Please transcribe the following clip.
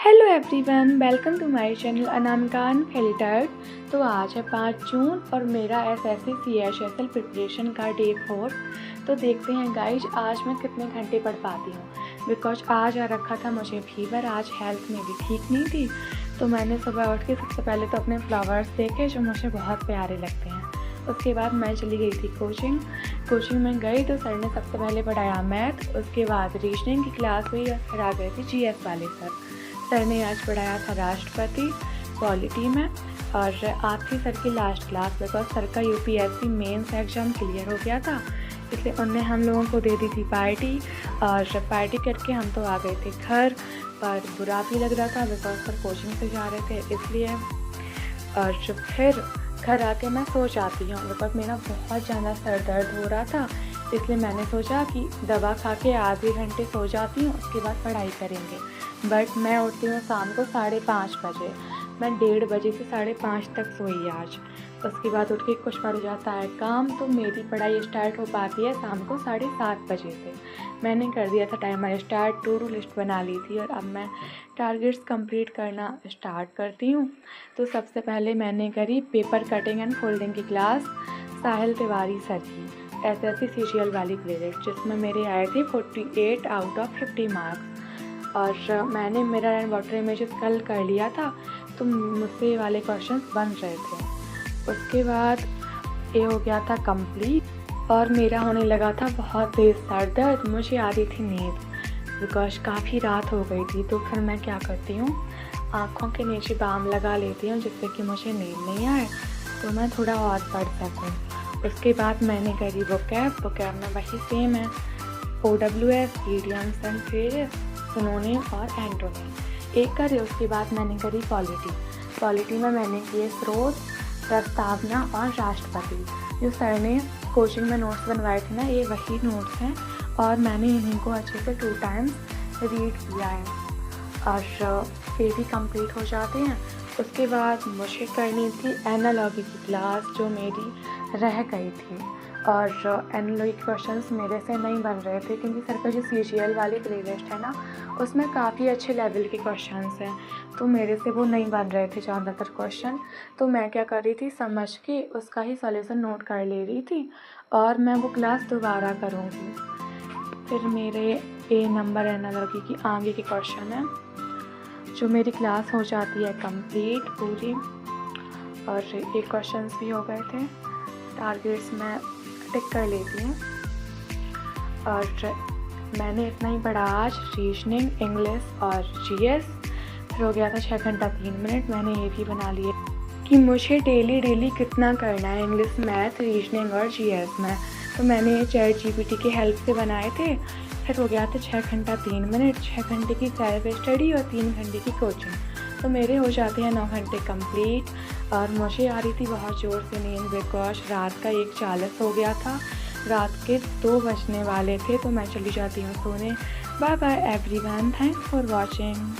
Hello everyone, welcome to my channel अनामिकान filtered. तो आज है 5 जून और मेरा एसएससी सीएचएसएल प्रिपरेशन का डे 4। तो देखते हैं गाइज आज मैं कितने घंटे पढ़ पाती हूँ। बिकॉज आज आ रखा था मुझे फीवर, आज हेल्थ में भी ठीक नहीं थी। तो मैंने सुबह उठ के सबसे पहले तो अपने फ्लावर्स देखे जो मुझे बहुत प्यारे लगते हैं। उसके बाद मैं चली गई थी कोचिंग में गई तो सर ने सबसे पहले पढ़ाया मैथ, उसके बाद रीजनिंग की क्लास हुई और फिर आ गए थे जीएस वाले सर ने आज पढ़ाया था राष्ट्रपति पॉलिटी में। और आज थी सर की लास्ट क्लास बिकॉज सर का यूपीएससी मेंस एग्ज़ाम क्लियर हो गया था, इसलिए उनने हम लोगों को दे दी थी पार्टी। और पार्टी करके हम तो आ गए थे घर, पर बुरा भी लग रहा था बिकॉज सर कोचिंग से जा रहे थे इसलिए। और फिर घर आके मैं सो जाती हूँ बिकॉज मेरा बहुत ज़्यादा सर दर्द हो रहा था, इसलिए मैंने सोचा कि दवा खा के आधे घंटे सो जाती हूँ, उसके बाद पढ़ाई करेंगे। बट मैं उठती हूँ शाम को 5:30 बजे, मैं 1:30 बजे से 5:30 तक सोई आज। उसके बाद उठ के कुछ पड़ जाता है काम, तो मेरी पढ़ाई स्टार्ट हो पाती है शाम को 7:30 बजे से। मैंने कर दिया था timer start, to do list बना ली थी और अब मैं टारगेट्स कंप्लीट करना स्टार्ट करती हूँ। तो सबसे पहले मैंने करी पेपर कटिंग एंड फोल्डिंग की क्लास साहिल तिवारी सर की एसएससी सीजीएल वाली प्लेलिस्ट, जिसमें मेरे आए थे 48 आउट ऑफ 50 मार्क्स। और मैंने मिरर एंड वाटर इमेजेस कल कर लिया था, तो मुझसे ये वाले क्वेश्चंस बन रहे थे। उसके बाद ये हो गया था कंप्लीट और मेरा होने लगा था बहुत तेज़ सर दर्द, मुझे आ रही थी नींद बिकॉज काफ़ी रात हो गई थी। तो फिर मैं क्या करती हूँ, आँखों के नीचे बाम लगा लेती हूँ जिससे कि मुझे नींद नहीं आए, तो मैं थोड़ा और पढ़ सकूँ। उसके बाद मैंने करी वोकैब में वही सेम है, OWS, idioms and phrases, synonym और एंटोनिम एक करे। उसके बाद मैंने करी पॉलिटी में मैंने किए स्रोत, प्रस्तावना और राष्ट्रपति। जो सर ने कोचिंग में नोट्स बनवाए थे ना, ये वही नोट्स हैं और मैंने इन्हीं को अच्छे से 2 टाइम्स रीड किया है और ये भी कंप्लीट हो जाते हैं। उसके बाद मुझे करनी थी एनालॉजी की क्लास जो मेरी रह गई थी, और एनालॉजी क्वेश्चंस मेरे से नहीं बन रहे थे क्योंकि सर का जो सीजीएल वाली प्लेलिस्ट है ना, उसमें काफ़ी अच्छे लेवल के क्वेश्चंस हैं, तो मेरे से वो नहीं बन रहे थे ज़्यादातर क्वेश्चन। तो मैं क्या कर रही थी, समझ के उसका ही सॉल्यूशन नोट कर ले रही थी और मैं वो क्लास दोबारा करूँगी। फिर मेरे ए नंबर एनालॉजी की आगे के क्वेश्चन है जो मेरी क्लास हो जाती है कंप्लीट पूरी, और ये क्वेश्चंस भी हो गए थे। टारगेट्स मैं टिक कर लेती हूँ और मैंने इतना ही पढ़ा आज, रीजनिंग, इंग्लिश और जीएस। फिर हो गया था 6 घंटा 3 मिनट। मैंने ये भी बना लिया कि मुझे डेली कितना करना है इंग्लिश, मैथ, रीजनिंग और जीएस में, तो मैंने चैट जीपीटी की हेल्प से बनाए थे। फिर हो गया था 6 घंटा 3 मिनट, 6 घंटे की सेल्फ स्टडी और 3 घंटे की कोचिंग, तो मेरे हो जाते हैं 9 घंटे कंप्लीट। और मुझे आ रही थी बहुत ज़ोर से नींद बिकॉज रात का 1:40 हो गया था, रात के 2 बजने वाले थे, तो मैं चली जाती हूँ सोने। Bye bye everyone, thanks for watching.